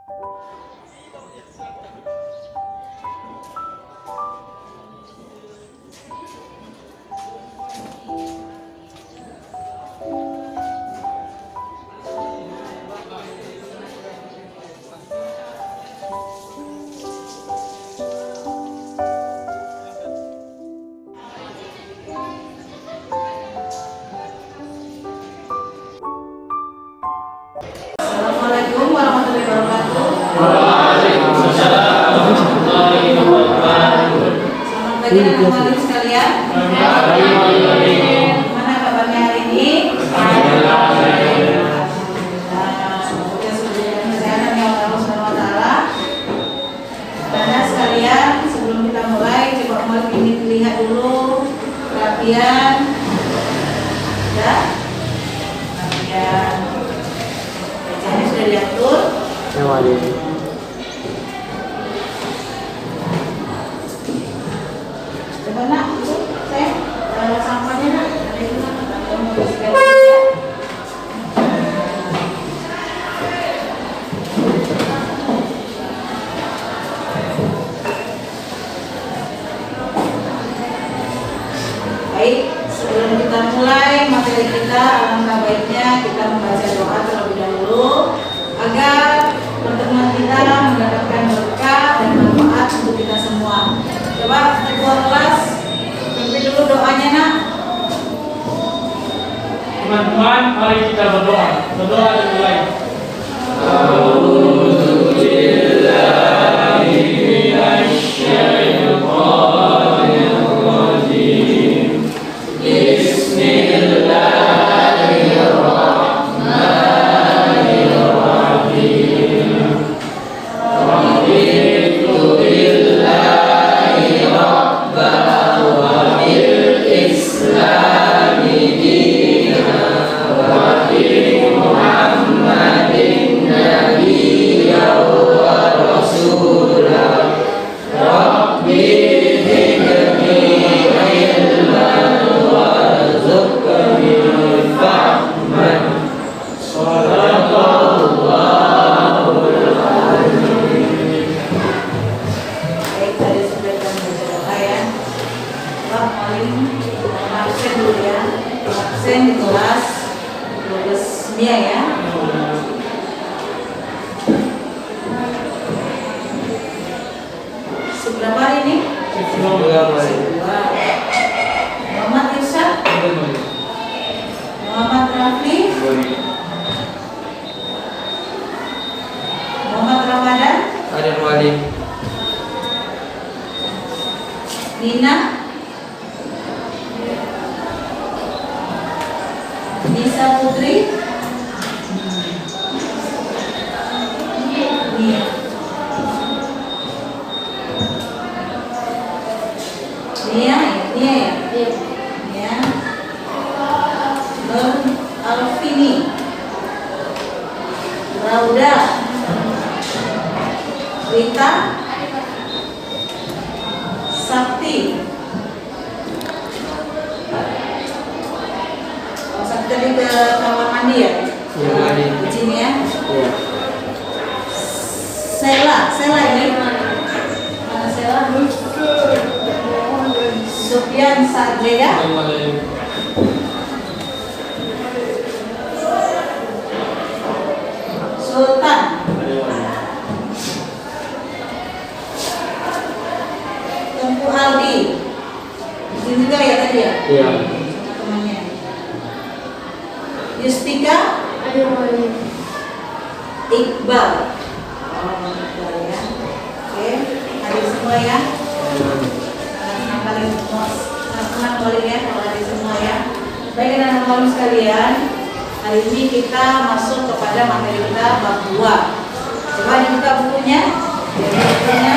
Assalamualaikum warahmatullahi wabarakatuh. Waalaikumsalam warahmatullahi wabarakatuh. Selamat pagi anak-anak sekalian. Gimana kabarnya hari ini? Alhamdulillah. Semoga selalu kesehatan ya Allah Subhanahu wa taala. Anak sekalian, sebelum kita mulai, coba Umar ini lihat dulu perhatian. Ya. Perhatian. Bacanya sudah diatur. Coba nak, itu saya sampahnya nak, ada itu nak, kita mau bersihkan dulu ya. Baik, sebelum kita mulai materi kita, alangkah baiknya kita membaca doa terlebih dahulu agar pertemuan kita mendapatkan berkah dan manfaat untuk kita semua. Coba ketua kelas pimpin dulu doanya nak. Teman-teman, mari kita berdoa. Berdoa dimulai. Baik, tadi sudah kita membaca doa ya. Coba paling absen dulu ya. Absen di kelas 12 Mia ya. Seberapa hari ini? Seberapa? Muhammad Irsyad, Muhammad Rafli, Muhammad Ramadan, Nina, Nisa Putri, Nia, Nia ya, Nia, Nur Alfini, Rauda, Rita, Sakti. Oh, Sakti tadi ke kamar mandi ya? Di sini ya? Sela ini. Mana Sela? Sufyan Sadria, Sultan, Tengku Aldi. Ini juga ya tadi ya? Iya. Temannya. Yustika, Iqbal. Oh, Iqbal ya. Oke, hadir semua ya. Senang paling ya kalau hadir semua ya. Baik anak-anak sekalian, hari ini kita masuk kepada materi kita bab 2. Coba dibuka bukunya. Jadi bukunya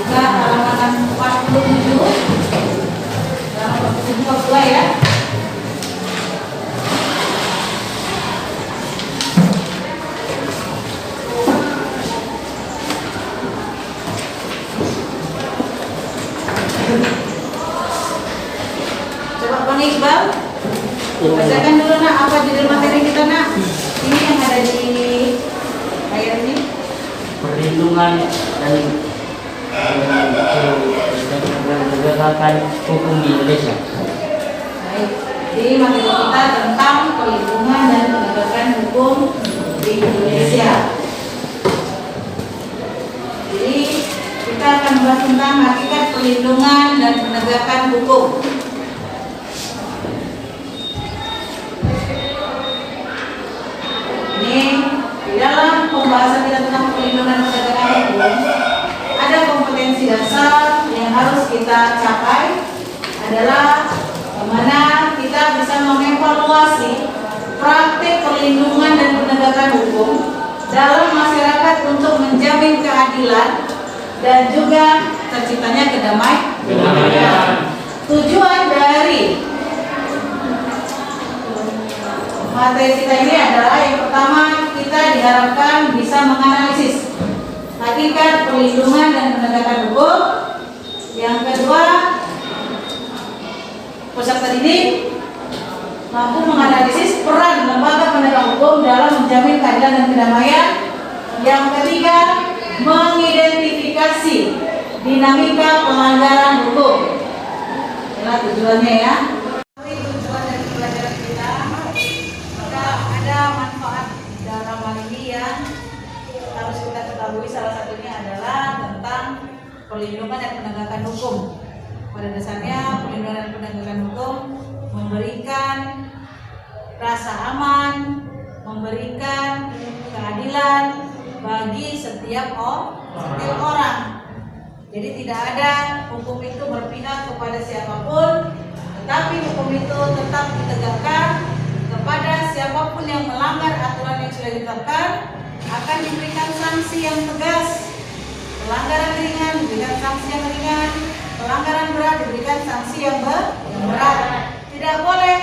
buka halaman 47. Halaman 47 bab 2 ya. Coba Bang Iqbal, bacakan dulu nak apa judul materi kita nak. Ini yang ada di layar ini. perlindungan dan menegakkan hukum di Indonesia. Baik, jadi materi kita tentang perlindungan dan penegakan hukum di Indonesia. Jadi kita akan membahas tentang hakikat perlindungan dan penegakan hukum. Ini di dalam pembahasan kita tentang perlindungan dan penegakan hukum ada kompetensi dasar yang harus kita capai adalah bagaimana kita bisa mengevaluasi praktik perlindungan dan penegakan hukum dalam masyarakat untuk menjamin keadilan dan juga terciptanya kedamaian. Tujuan dari materi kita ini adalah yang pertama, kita diharapkan bisa menganalisis hakikat perlindungan dan penegakan hukum. Yang kedua, peserta didik mampu menganalisis peran lembaga penegak hukum dalam menjamin keadilan dan kedamaian. Yang ketiga, mengidentifikasi dinamika pelanggaran hukum. Inilah tujuannya ya. Tujuan dari pelajaran kita, maka ada manfaat dalam hal ini yang harus kita ketahui. Salah satunya adalah tentang perlindungan dan penegakan hukum. Pada dasarnya perlindungan dan penegakan hukum memberikan rasa aman, memberikan keadilan bagi setiap orang. Jadi tidak ada hukum itu berpihak kepada siapapun, tetapi hukum itu tetap ditegakkan kepada siapapun yang melanggar aturan yang sudah ditetapkan, akan diberikan sanksi yang tegas. Pelanggaran ringan diberikan sanksi yang ringan, pelanggaran berat diberikan sanksi yang berat. Tidak boleh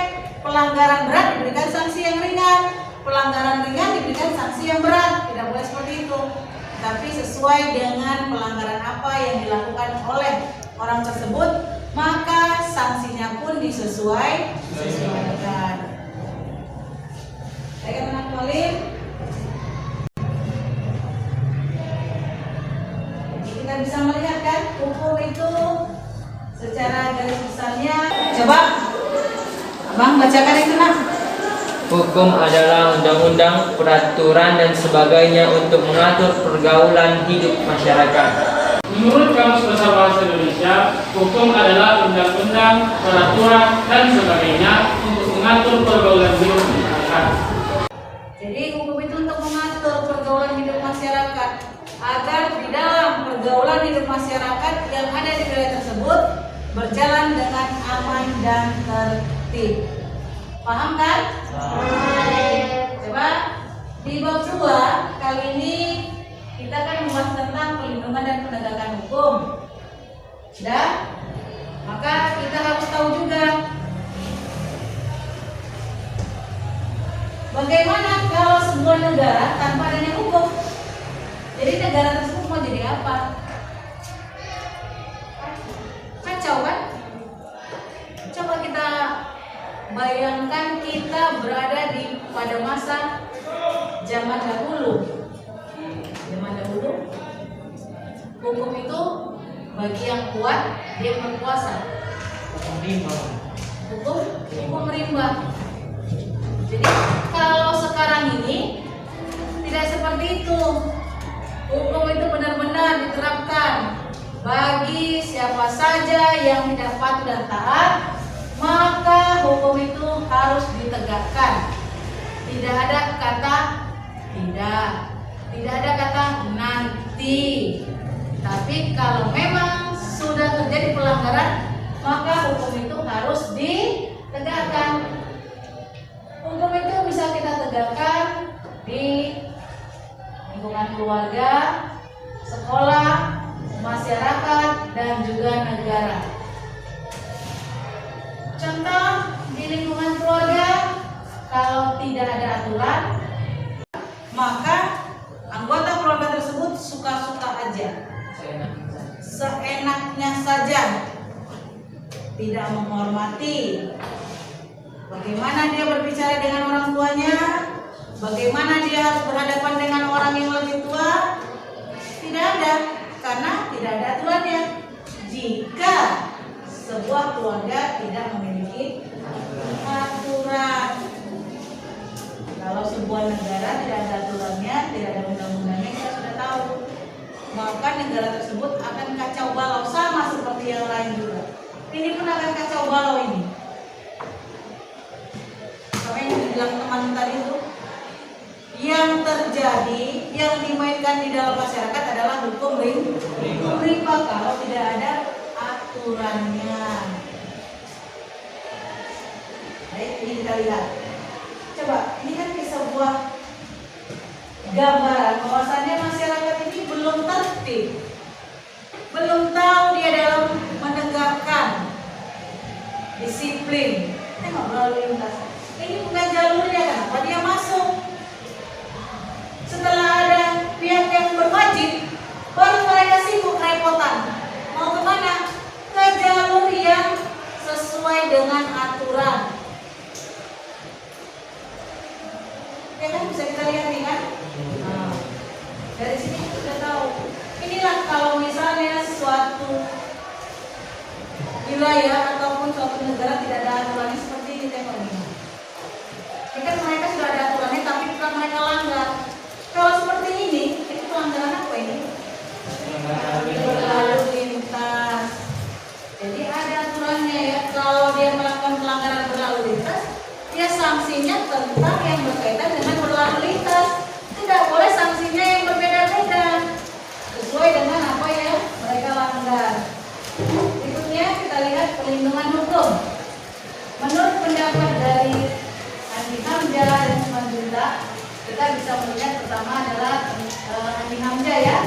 pelanggaran berat diberikan sanksi yang ringan, pelanggaran ringan diberikan sanksi yang berat. Tidak boleh seperti itu, tapi sesuai dengan pelanggaran apa yang dilakukan oleh orang tersebut, maka sanksinya pun disesuaikan. Baik, anak Mualim, kita bisa melihat kan hukum itu secara garis besarnya. Coba Abang bacakan itu nak. Hukum adalah undang-undang, peraturan dan sebagainya untuk mengatur pergaulan hidup masyarakat. Menurut Kamus Besar Bahasa Indonesia, hukum adalah undang-undang, peraturan dan sebagainya untuk mengatur pergaulan hidup masyarakat. Jadi hukum itu untuk mengatur pergaulan hidup masyarakat agar di dalam pergaulan hidup masyarakat yang ada di wilayah tersebut berjalan dengan aman dan tertib. Paham kan? Coba di bab 2 kali ini kita akan membahas tentang perlindungan dan penegakan hukum. Sudah? Maka kita harus tahu juga bagaimana kalau sebuah negara tanpa adanya hukum. Jadi negara tersebut mau jadi apa? Kacau kan? Coba kita bayangkan kita berada pada masa zaman dahulu. Zaman dahulu, hukum itu bagi yang kuat, dia berkuasa. Hukum rimba. Jadi kalau sekarang ini tidak seperti itu. Hukum itu benar-benar diterapkan bagi siapa saja yang tidak patuh dan taat, maka hukum itu harus ditegakkan. Tidak ada kata tidak, tidak ada kata nanti. Tapi kalau memang sudah terjadi pelanggaran, maka hukum itu harus ditegakkan. Hukum itu bisa kita tegakkan di lingkungan keluarga, sekolah, masyarakat, dan juga negara. Contoh di lingkungan keluarga, kalau tidak ada aturan, maka anggota keluarga tersebut suka-suka aja, seenaknya saja, tidak menghormati bagaimana dia berbicara dengan orang tuanya, bagaimana dia harus berhadapan dengan orang yang lebih tua. Tidak sebuah keluarga tidak memiliki aturan. Kalau sebuah negara tidak ada aturannya, tidak ada undang-undangnya, kita sudah tahu, maka negara tersebut akan kacau balau, sama seperti yang lain juga. Ini pun akan kacau balau ini. Apa yang dibilang teman tadi itu, yang terjadi, yang dimainkan di dalam masyarakat adalah hukum riba kalau tidak ada aturannya. Baik, ini kita lihat. Coba, ini kan sebuah gambaran bahwasannya masyarakat ini belum tertib, belum tahu dia dalam menegakkan disiplin. Tengok lalu lintas. Ini bukan jalurnya, kenapa dia masuk? Setelah ada pihak yang berwajib, baru mereka sibuk repotan. Mau kemana? Ke jalur yang sesuai dengan aturan. Ya kan, bisa kita lihat nih kan? Nah, dari sini kita sudah tahu. Inilah kalau misalnya suatu wilayah ataupun suatu negara tidak ada aturannya seperti ini, tengok ini. Ini kan mereka sudah ada aturannya, tapi tetap mereka langgar. Kalau seperti ini pelanggaran apa ini? Berlalu lintas. Jadi ada aturannya ya. Kalau dia melakukan pelanggaran berlalu lintas, dia sanksinya tentang yang berkaitan dengan berlalu lintas. Tidak boleh sanksinya yang berbeda-beda, sesuai dengan apa yang mereka langgar. Berikutnya kita lihat perlindungan hukum. Menurut pendapat dari Andi Hamzah dan Simanjunta, kita bisa melihat pertama adalah Andi Hamzah ya,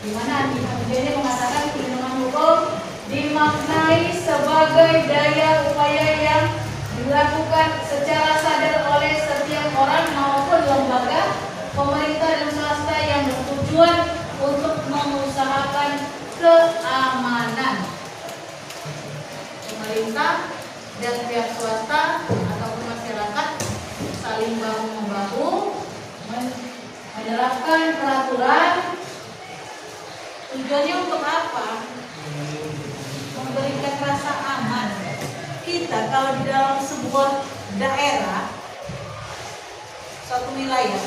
di mana Andi Hamzah ini mengatakan perlindungan hukum dimaknai sebagai daya upaya yang dilakukan secara sadar oleh setiap orang maupun lembaga, pemerintah dan swasta yang bertujuan untuk mengusahakan keamanan. Pemerintah dan pihak swasta ataupun masyarakat saling bahu-membahu menerapkan peraturan. Tujuannya untuk apa? Memberikan rasa aman. Kita kalau di dalam sebuah daerah, suatu wilayah,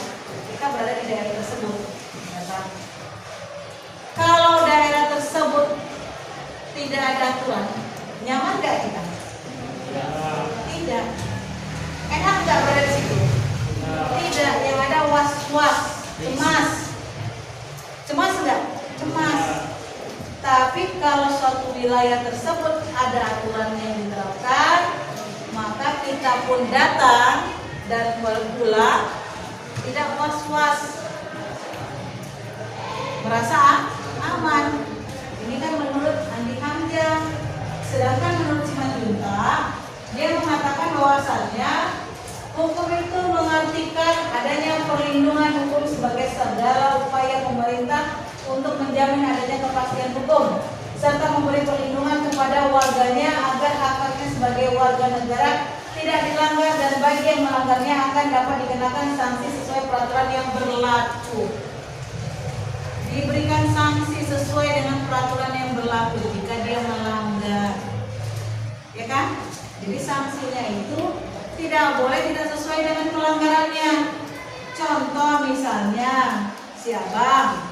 kita berada di daerah tersebut, kalau daerah tersebut tidak ada aturan, nyaman gak kita? Tidak. Enak gak berada di situ? Tidak. Yang ada was-was, cemas. Cemas enggak? Cemas. Tapi kalau suatu wilayah tersebut ada aturannya yang diterapkan, maka kita pun datang dan berpulang tidak was-was, merasa aman. Ini kan menurut Andi Hamzah. Sedangkan menurut Simanjunta, dia mengatakan bahwasannya hukum itu mengartikan adanya perlindungan hukum sebagai segala upaya pemerintah untuk menjamin adanya kepastian hukum serta memberi perlindungan kepada warganya agar hak-haknya sebagai warga negara tidak dilanggar, dan bagi yang melanggarnya akan dapat dikenakan sanksi sesuai peraturan yang berlaku. Diberikan sanksi sesuai dengan peraturan yang berlaku jika dia melanggar, ya kan? Jadi sanksinya itu tidak boleh tidak sesuai dengan pelanggarannya. Contoh misalnya si abang,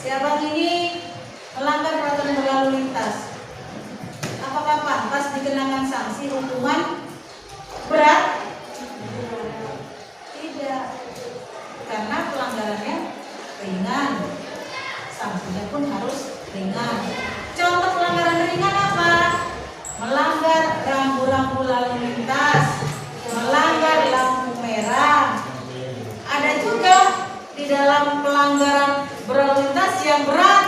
si abang ini melanggar peraturan berlalu lintas. Apakah pantas dikenakan sanksi hukuman berat? Tidak, karena pelanggarannya ringan, sanksinya pun harus ringan. Contoh pelanggaran ringan apa? Melanggar rambu-rambu lalu lintas, melanggar lampu merah. Ada juga di dalam pelanggaran berlalu lintas yang berat.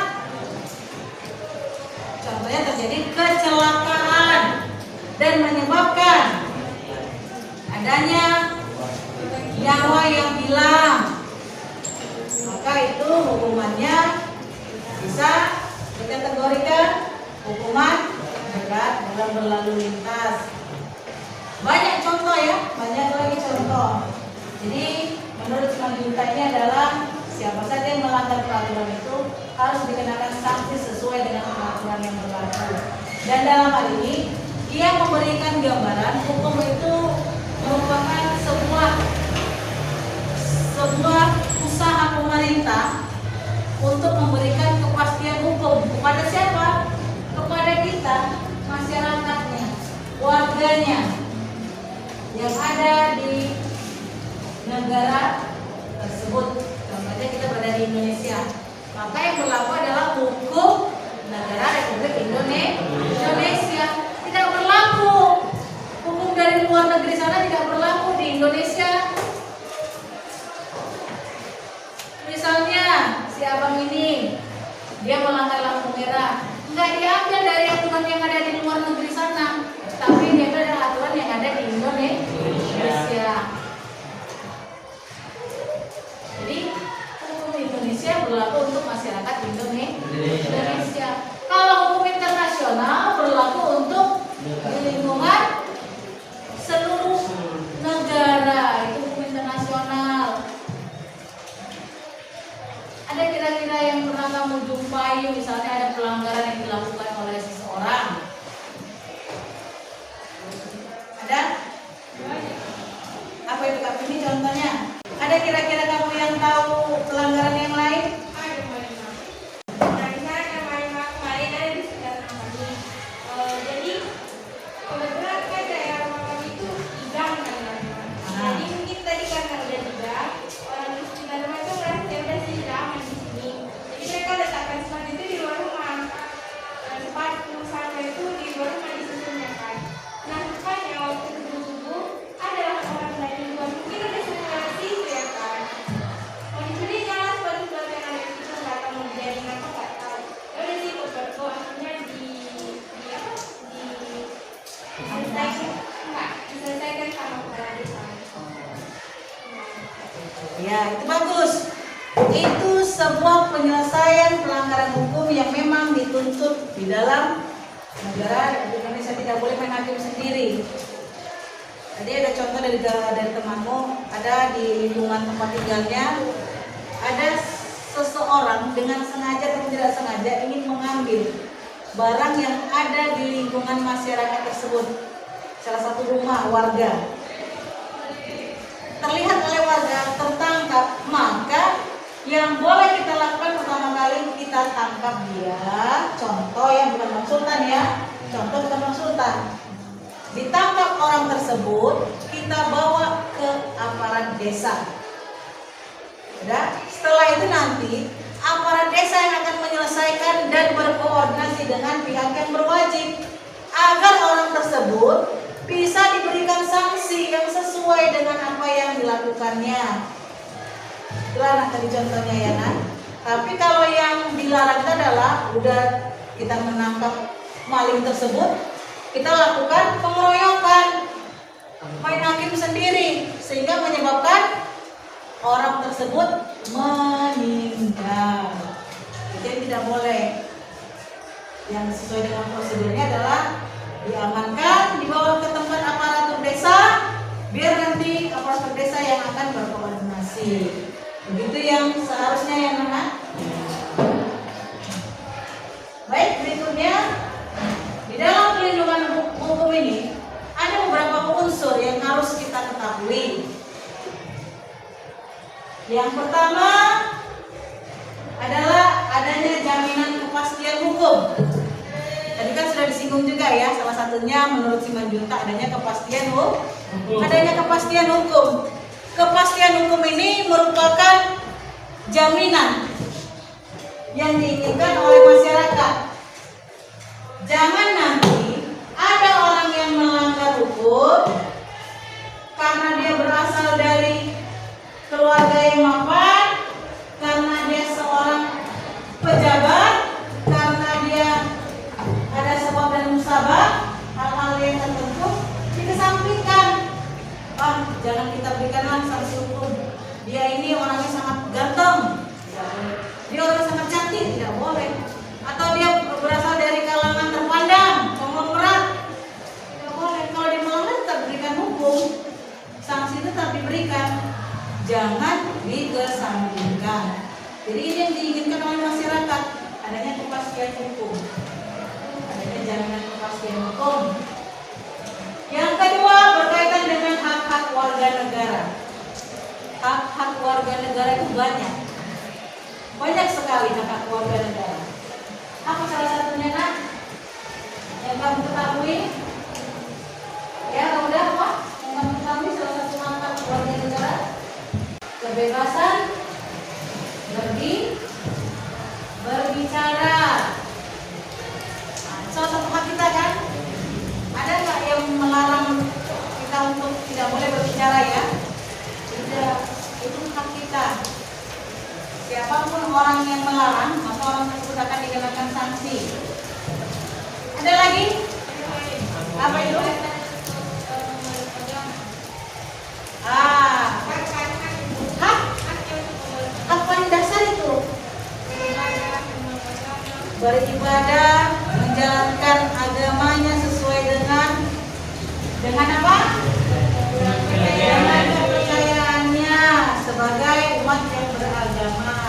Contohnya terjadi kecelakaan dan menyebabkan adanya nyawa yang hilang, maka itu hukumannya bisa dikategorikan hukuman berat dalam berlalu lintas. Banyak contoh ya, banyak lagi contoh. Jadi menurut Simanjunta ini adalah siapa saja yang melanggar peraturan itu harus dikenakan sanksi sesuai dengan peraturan yang berlaku. Dan dalam hal ini ia memberikan gambaran hukum itu merupakan sebuah usaha pemerintah untuk memberikan kepastian hukum kepada siapa? Kepada kita, masyarakatnya, warganya yang ada di negara tersebut. Contohnya kita berada di Indonesia, maka yang berlaku adalah hukum negara Republik Indonesia. Tidak berlaku hukum dari luar negeri sana, tidak berlaku di Indonesia. Misalnya si abang ini dia melanggar lampu merah, nggak diambil dari aturan yang ada di luar negeri sana, tapi diambil dari aturan yang ada di Indonesia. Jadi hukum Indonesia berlaku untuk masyarakat Indonesia. Kalau hukum internasional berlaku untuk lingkungan seluruh negara, itu hukum internasional. Ada kira-kira yang pernah kamu jumpai, misalnya ada pelanggaran yang dilakukan oleh seseorang? Ada? Apa itu Kak ini contohnya? Ada kira-kira kamu yang tahu pelanggaran yang lain? Ya, itu bagus. Itu sebuah penyelesaian pelanggaran hukum yang memang dituntut di dalam negara Indonesia. Tidak boleh main hakim sendiri. Tadi ada contoh dari temanmu, ada di lingkungan tempat tinggalnya, ada seseorang dengan sengaja atau tidak sengaja ingin mengambil barang yang ada di lingkungan masyarakat tersebut, salah satu rumah warga. Terlihat oleh warga, tertangkap, maka yang boleh kita lakukan pertama kali kita tangkap dia. Contoh yang bukan Bang Sultan ya, contoh bukan Bang Sultan. Ditangkap orang tersebut, kita bawa ke aparat desa. Udah? Setelah itu nanti aparat desa yang akan menyelesaikan dan berkoordinasi dengan pihak yang berwajib agar orang tersebut bisa diberikan sanksi yang sesuai dengan apa yang dilakukannya. Itulah nah, tadi contohnya ya kan. Tapi kalau yang dilarang itu adalah udah kita menangkap maling tersebut, kita lakukan pengeroyokan, main hakim sendiri, sehingga menyebabkan orang tersebut meninggal. Itu yang tidak boleh. Yang sesuai dengan prosedurnya adalah diamankan, dibawa ke tempat aparatur desa, biar nanti aparatur desa yang akan berkoordinasi. Begitu yang seharusnya ya Nana. Baik, berikutnya di dalam pelindungan hukum ini ada beberapa unsur yang harus kita ketahui. Yang pertama adalah adanya jaminan kepastian hukum. Tadi kan sudah disinggung juga ya, salah satunya menurut Simanjuntak adanya kepastian hukum. Adanya kepastian hukum. Kepastian hukum ini merupakan jaminan yang diinginkan oleh masyarakat. Jangan nanti ada orang yang melanggar hukum karena dia berasal dari keluarga yang mapan, karena dia seorang pejabat, karena dia ada sebab dan musabab, hal-hal yang tertentu dikesampingkan. Jangan kita berikanlah sanksi hukum. Dia ini orangnya sangat ganteng, dia orang sangat cantik, tidak boleh. Atau dia berasal dari kalangan terpandang, konglomerat, tidak boleh. Kalau dia melanggar tetap berikan hukum, sanksi itu tetap diberikan, jangan dikesampingkan. Jadi ini yang diinginkan oleh masyarakat, adanya kepastian hukum, adanya jaminan kepastian hukum. Yang kedua berkaitan dengan hak-hak warga negara. Hak-hak warga negara itu banyak sekali hak-hak warga negara. Apa salah satunya nak? Yang kamu ketahui? Ya, udah apa? Yang kamu ketahui salah satu hak warga negara? Kebebasan berbicara. Nah, salah satu hak kita kan? Ada nggak yang melarang kita untuk tidak boleh berbicara ya? Tidak, itu hak kita. Siapapun orang yang melarang, maka orang tersebut akan dikenakan sanksi. Ada lagi? Apa itu? Hak paling dasar itu beribadah, menjalankan agamanya sesuai dengan apa? Dengan kepercayaannya sebagai umat yang beragama.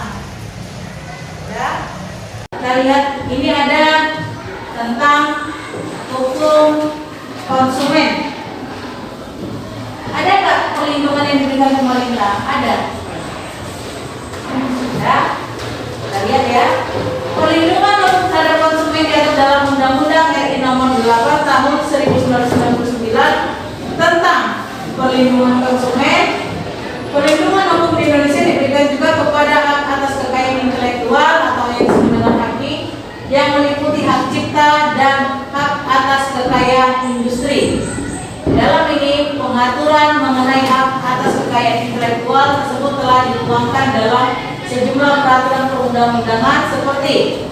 Ya. Kita lihat ini ada tentang hukum konsumen. Ada nggak perlindungan yang diberikan pemerintah? Ada. Ya. Kita lihat ya. Perlindungan terhadap konsumen diatur dalam Undang-Undang RI Nomor 8 Tahun 1999 tentang perlindungan konsumen. Perlindungan hukum di Indonesia diberikan juga kepada hak atas kekayaan intelektual atau yang disebut dengan HAKI yang meliputi hak cipta dan hak atas kekayaan industri. Dalam ini pengaturan mengenai hak atas kekayaan intelektual tersebut telah dituangkan dalam sejumlah peraturan perundang-undangan seperti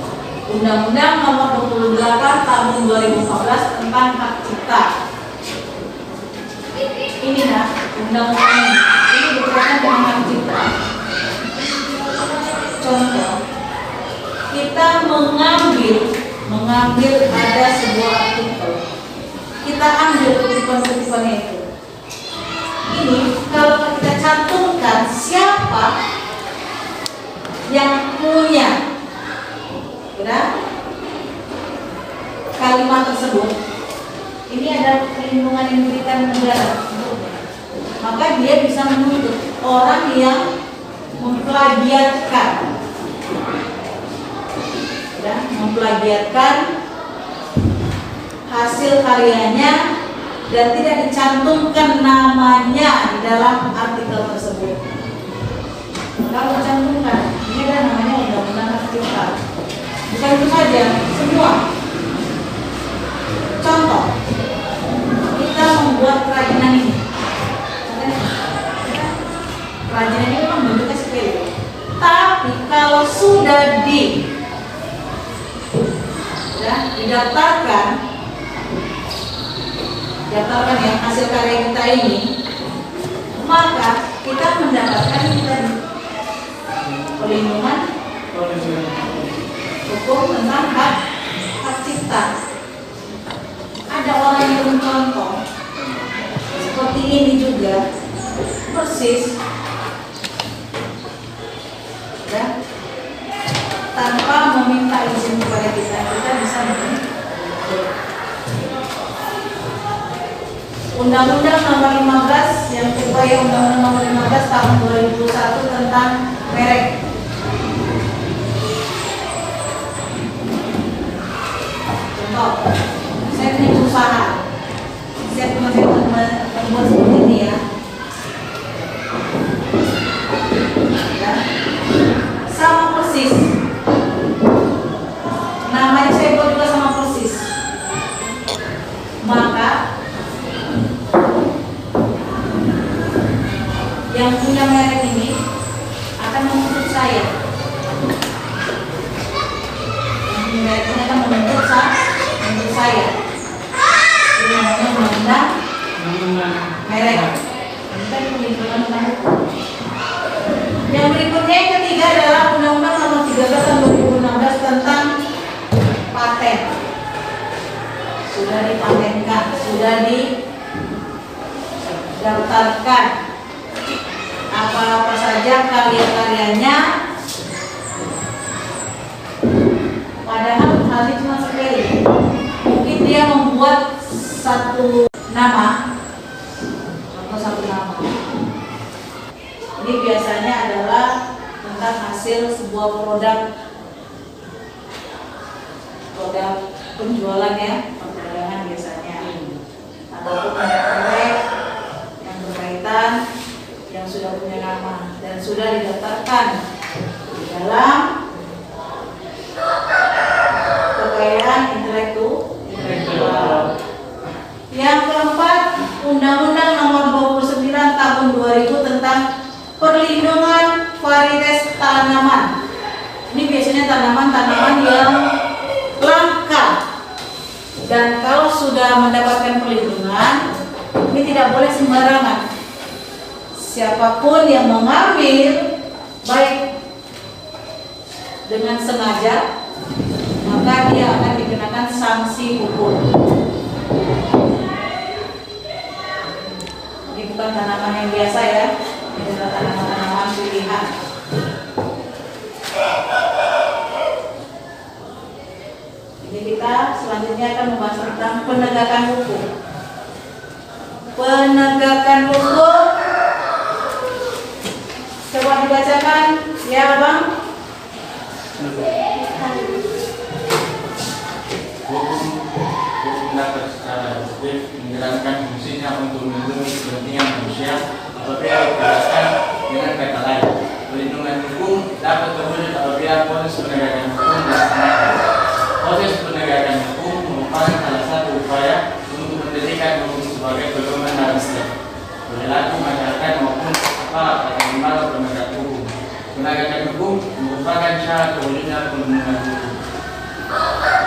Undang-Undang Nomor 28 Tahun 2014 tentang hak cipta. Ini nah, undang-undang ini berkaitan dengan hak cipta. Contoh, kita mengambil ada sebuah artikel, kita ambil kutipan-kutipannya itu. Ini kalau kita cantumkan siapa yang punya kalimat tersebut, ini ada perlindungan yang diberikan negara, maka dia bisa menuntut orang yang memplagiatkan, hasil karyanya dan tidak dicantumkan namanya di dalam artikel tersebut. Kalau dicantumkan, ini ada namanya undang-undang hak cipta. Bukan itu saja, semua. Contoh, kita membuat kerajinan ini. Kerajinan ini memang bentuknya sepele. Tapi kalau sudah didaftarkan ya hasil karya kita ini, maka kita mendapatkan perlindungan hukum tentang hak cipta. Ada orang yang mencontoh seperti ini juga persis, ya, tanpa meminta izin kepada kita bisa Undang-Undang Nomor 15 yang kedua ya, Undang-Undang Nomor 15 Tahun 2001 tentang merek. Contoh, saya punya usaha, saya membuat seperti ini ya. Sama persis, namanya saya buat juga sama persis. Maka yang punya merek ini akan menuntut saya. Yang punya merek ini akan menuntut saya. Ini namanya undang-undang merek. Kita perlindungan tentang hukum. Yang berikutnya yang ketiga adalah Undang-Undang Nomor 13 Tahun 2016 tentang paten. Sudah dipatenkan, sudah didaftarkan apa-apa saja karya-karyanya, padahal hal ini cuma sepele. Mungkin dia satu nama. Contoh satu nama. Ini biasanya adalah tentang hasil sebuah produk penjualan ya, perdagangan biasanya, ataupun proyek yang berkaitan yang sudah punya nama dan sudah didaftarkan di dalam kekayaan intelektual. Yang keempat, Undang-Undang Nomor 29 Tahun 2000 tentang perlindungan varietas tanaman. Ini biasanya tanaman-tanaman yang langka, dan kalau sudah mendapatkan perlindungan, ini tidak boleh sembarangan. Siapapun yang mengambil, baik dengan sengaja, maka dia akan dikenakan sanksi hukum. Ini bukan tanaman yang biasa ya, ini adalah tanaman-tanaman pilihan. Jadi kita selanjutnya akan membahas tentang penegakan hukum. Penegakan hukum, coba dibacakan ya Bang. Hukum dapat secara efektif menjalankan fungsinya untuk melindungi kepentingan manusia apabila dijelaskan dengan kata lain. Perlindungan hukum dapat terwujud apabila proses penegakan hukum dilaksanakan. Proses penegakan hukum merupakan salah satu upaya untuk menjadikan hukum sebagai pedoman dalam setiap perilaku masyarakat maupun aparat atau lembaga penegak hukum. Penegakan hukum merupakan syarat terwujudnya perlindungan hukum.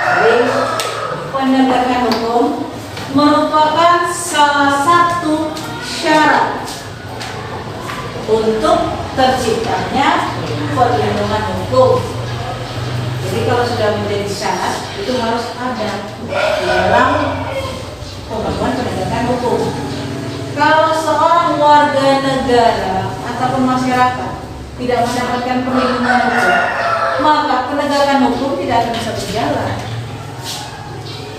Jadi, penegakan hukum merupakan salah satu syarat untuk terciptanya perlindungan hukum. Jadi kalau sudah menjadi syarat, itu harus ada di dalam pembangunan penegakan hukum. Kalau seorang warga negara ataupun masyarakat tidak mendapatkan perlindungan hukum, maka penegakan hukum tidak akan bisa berjalan.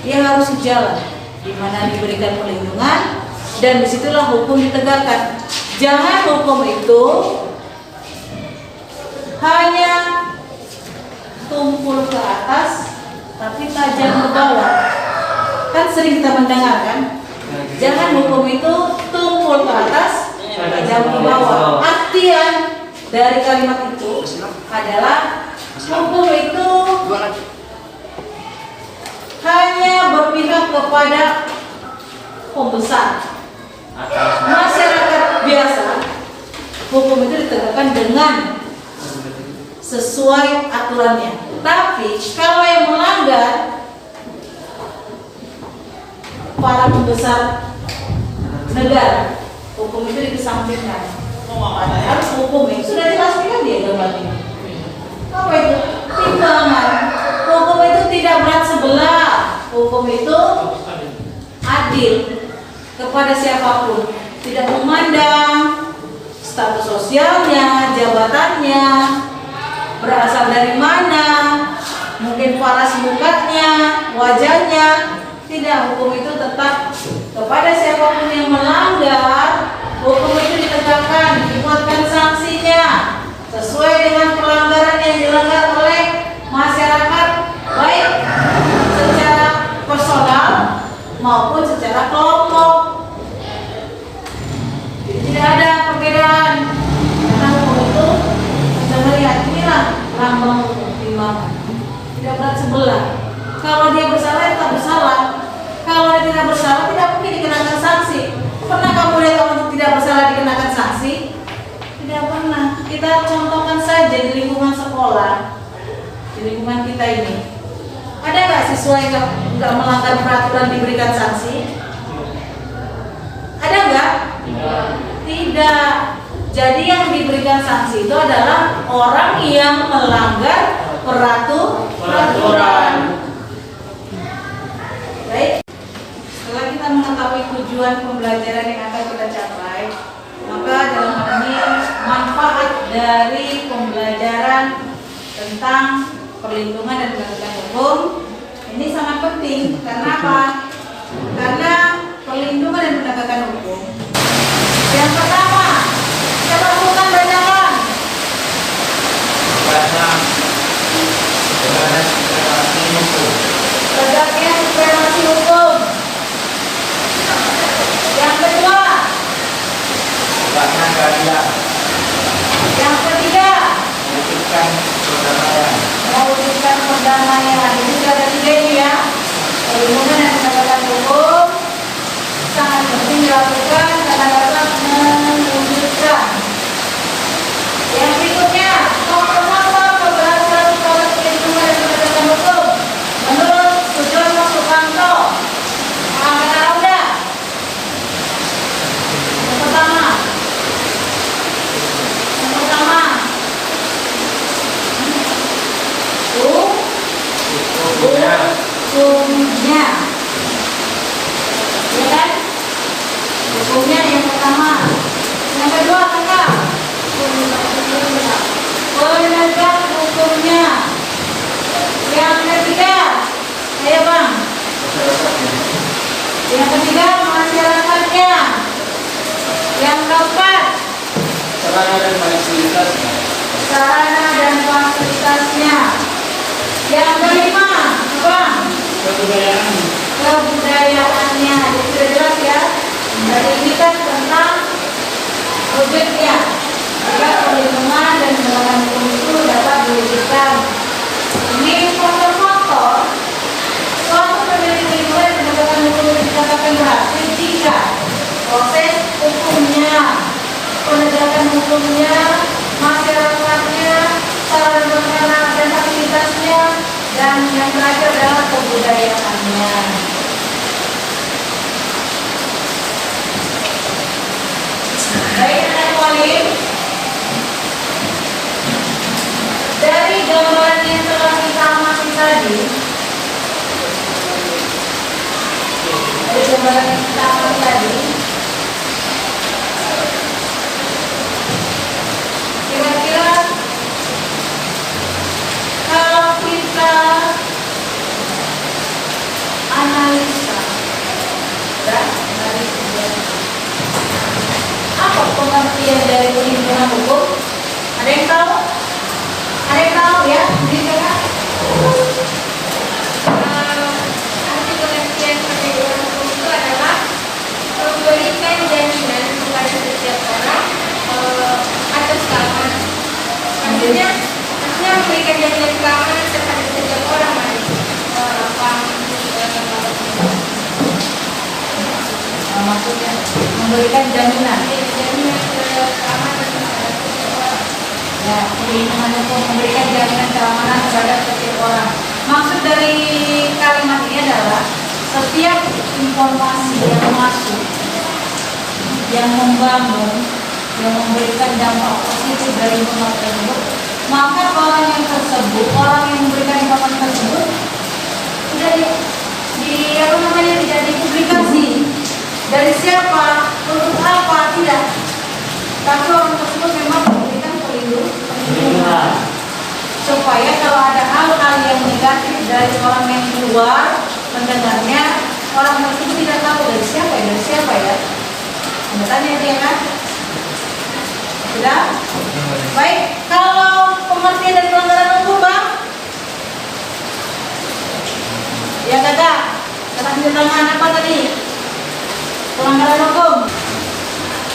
Dia harus jalan di mana diberikan perlindungan, dan disitulah hukum ditegakkan. Jangan hukum itu hanya tumpul ke atas tapi tajam ke bawah. Kan sering kita mendengar kan? Jangan hukum itu tumpul ke atas, tajam ke bawah. Artian dari kalimat itu adalah hukum itu hanya berpihak kepada pembesar. Masyarakat biasa, hukum itu ditegakkan dengan sesuai aturannya. Tapi kalau yang melanggar, para pembesar negara, hukum itu dikesampingkan. Padahal hukum itu sudah jelas kan dia gambarnya. Apa itu? Timbangan. Hukum itu tidak berat sebelah. Hukum itu adil kepada siapapun, tidak memandang status sosialnya, jabatannya, berasal dari mana, mungkin paras mukanya, wajahnya. Tidak, hukum itu tetap kepada siapapun yang melanggar. Hukum itu ditegakkan, dibuatkan sanksinya sesuai dengan pelanggaran yang dilanggar oleh masyarakat, baik secara personal maupun secara kelompok. Jadi tidak ada perbedaan, karena hukum itu kita melihat inilah lambang hukum, timbangan, tidak berat sebelah. Kalau dia bersalah, tetap bersalah. Kalau dia tidak bersalah, tidak mungkin dikenakan sanksi. Pernah kamu lihat orang tidak bersalah dikenakan sanksi? Tidak pernah. Kita contohkan saja di lingkungan sekolah, di lingkungan kita ini. Ada nggak siswa yang nggak melanggar peraturan diberikan sanksi? Ada nggak? Tidak. Jadi yang diberikan sanksi itu adalah orang yang melanggar peraturan. Baik. Setelah kita mengetahui tujuan pembelajaran yang akan kita capai, maka dalam hal ini manfaat dari pembelajaran tentang perlindungan dan penegakan hukum ini sangat penting. Karena apa? Karena perlindungan dan penegakan hukum. Yang pertama, kita lakukan bacakan. Tegaknya supremasi hukum. Yang kedua, yang ketiga, mewujudkan perdamaian. Ini sudah ada 3 ini ya. Perlindungan dan penegakan hukum sangat penting dilakukan karena dapat mewujudkan. Yang berikutnya, mempermata pembahasan soal perlindungan dan penegakan hukum menurut Sujono Sukanto. Tahu enggak? Yang pertama, hukumnya, ya kan? Hukumnya yang pertama. Yang kedua, kakak, penegak hukumnya. Yang ketiga, ayo bang. Yang ketiga, masyarakatnya. Yang keempat, sarana dan fasilitasnya. Yang kelima, bang, kebudayaannya. Jadi sudah jelas ya. Dari ini kan tentang objeknya. Jika perlindungan dan penegakan hukum itu dapat diwujudkan. Ini faktor-faktor suatu perlindungan dan penegakan hukum itu dikatakan berhasil jika proses hukumnya, penegakan hukumnya, masyarakatnya, sarana dan fasilitasnya, dan yang terakhir adalah kebudayaannya. Baik anak walim, dari gambaran yang telah kita amati tadi, kira-kira kalau kita analisa, apa pengertian dari perlindungan hukum? Ada yang tahu? Ada yang tahu ya? Bisa kan? Arti pengertian perlindungan hukum itu adalah memberikan jaminan kepada setiap orang atas keamanan. Maksudnya memberikan jaminan keamanan terhadap setiap orang. Maksudnya memberikan jaminan. Jaminan keamanan terhadap setiap orang. Ya, perlindungan hukum memberikan jaminan keamanan terhadap setiap orang. Maksud dari kalimat ini adalah setiap informasi yang masuk, yang membangun, yang memberikan dampak positif dari informasi tersebut, maka orang yang memberikan informasi tersebut sudah tidak dipublikasi. Dari siapa, untuk apa, tidak. Tapi orang tersebut memang memberikan perlindungan. Supaya kalau ada hal-hal yang negatif dari orang yang di luar mendengarnya, orang tersebut tidak tahu dari siapa ya. Anda tanya dia kan? Sudah? Baik, kalau pengertian dari pelanggaran hukum, bang? Ya kakak, kakak di tangan apa tadi? Pelanggaran hukum.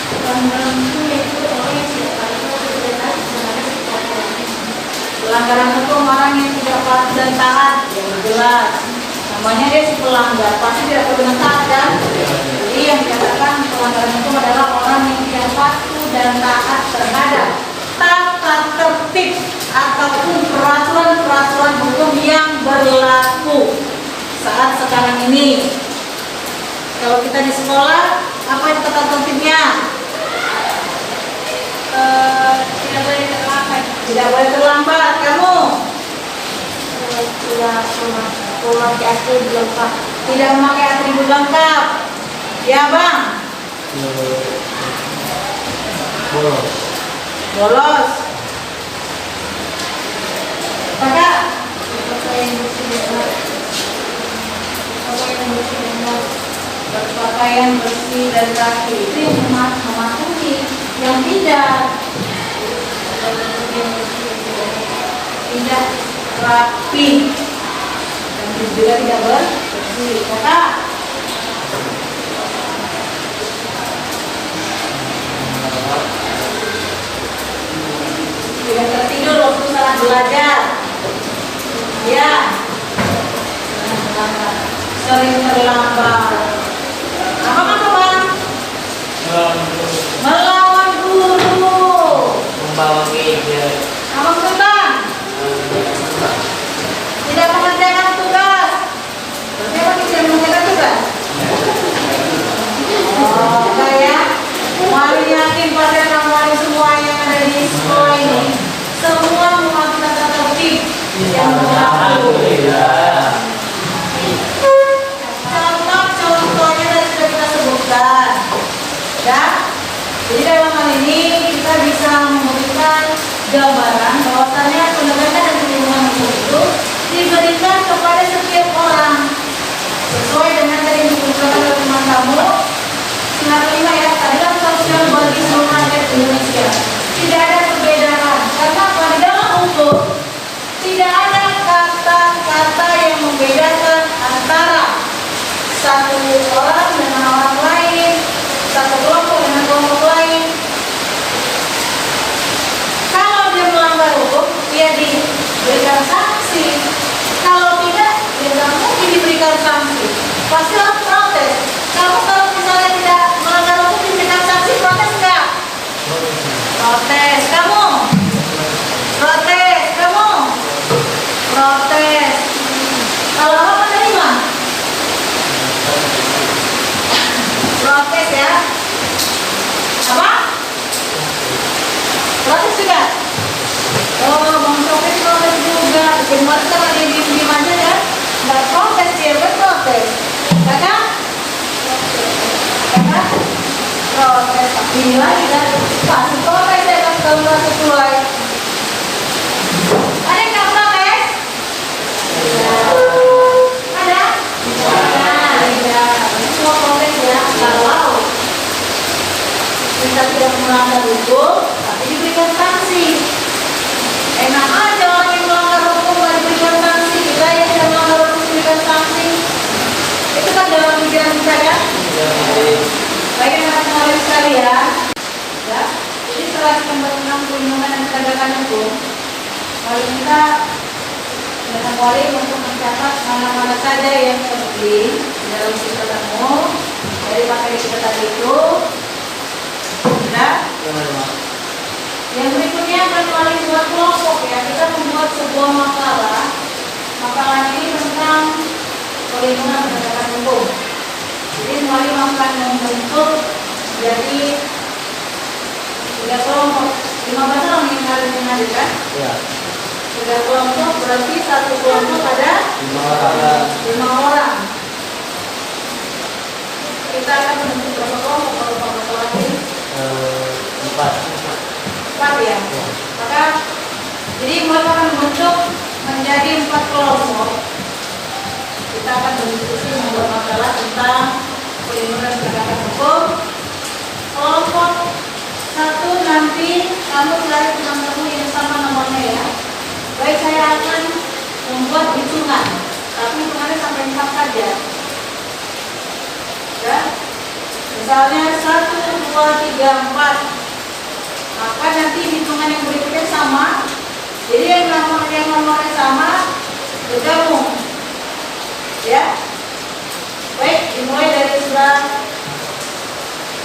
Pelanggaran hukum yaitu orang yang tidak patuh dan taat terhadap peraturan. Pelanggaran hukum orang yang tidak patuh dan taat, yang jelas. Namanya dia si pelanggar, pasti tidak perlu dengan taat kan? Jadi yang dikatakan pelanggaran hukum adalah orang yang tidak patuh dan taat terhadap tata tertib ataupun peraturan-peraturan hukum yang berlaku saat sekarang ini. Kalau kita di sekolah, apa itu tata tertibnya? Tidak boleh terlambat. Tidak boleh terlambat. Kamu Tidak memakai atribut lengkap. tidak memakai atribut lengkap. Ya bang? Bolos. Kakak? Berpakaian bersih dan Berpakaian pakaian bersih dan rapi. Itu yang mematuhi, yang tidak rapi dan juga tidak bersih. Kakak, tidak tertidur waktu saat belajar, ya, sering terlambat. Apa bang? Melawan guru. Membawa gadget. Apa bang? Tidak mengerjakan tugas. Siapa tidak mengerjakan tugas? Oh, enggak ya. Wali yakin pada wali semua yang ada di sekolah ini semua mematuhi tata tertib yang berlaku. Contohnya tadi sudah kita sebutkan, ya. Jadi dalam hal ini kita bisa memberikan gambaran bahwasannya penegakan dan perlindungan hukum itu diberikan kepada setiap orang sesuai dengan tadi yang disebutkan oleh teman kamu. Singkat kelima ya, keadilan sosial bagi seluruh rakyat Indonesia. Tidak ada perbedaan karena pada dalam hukum tidak ada kata-kata yang membedakan antara satu orang dengan orang lain, satu kelompok dengan kelompok lain. Kalau dia melanggar hukum, dia diberikan sanksi. Kalau tidak, dia tidak mungkin diberikan sanksi. Pasti harus protes. Kamu kalau misalnya tidak melanggar hukum diberikan sanksi, protes enggak? Protes. Kamu? Protes. Kamu? Protes. Kalau apa menerima? Protes ya. Apa? Protes juga. Oh, Bang Sofi protes juga. Bikin mereka lagi diem aja ya. Nggak protes dia, berprotes. Kakak? Kakak? Protes. Ini lagi kan? Pasti protes ya kan kalau nggak sesuai. Ada yang nggak protes? Ada? Ada. Semua protes ya. Kalau kita tidak melanggar hukum, tapi diberikan sanksi. Enak aja orang yang melanggar hukum nggak diberikan sanksi, kita yang tidak melanggar hukum diberikan sanksi. Itu kan dalam pikiran kita ya. Baik anak-anak sekalian, ya. Jadi setelah kita tentang perlindungan dan penegakan hukum, wali kita dengan wali untuk mencatat mana-mana saja yang penting dalam sistem kamu dari materi kita tadi itu. Sudah? Yang berikutnya akan melalui buat kelompok ya. Kita membuat sebuah makalah. Makalah ini tentang perlindungan penegakan hukum. Jadi melalui akan membentuk jadi 3 kelompok. 15 orang yang harus dihadirkan. Ya. 3 kelompok berarti satu kelompok ada 5 orang. Kita akan membentuk berapa kelompok kalau masalah ini? 4 ya. Maka jadi mereka akan membentuk menjadi 4 kelompok. Kita akan berdiskusi membuat makalah tentang perlindungan penegakan hukum. Kelompok 1 nanti kamu cari teman-teman yang sama namanya ya. Baik, saya akan membuat hitungan, tapi hitungannya sampai 4 saja. Ya. Misalnya 1, 2, 3, 4. Maka nanti hitungan yang berikutnya sama. Jadi yang nomornya sama bergabung. Ya. Baik, dimulai dari sebelah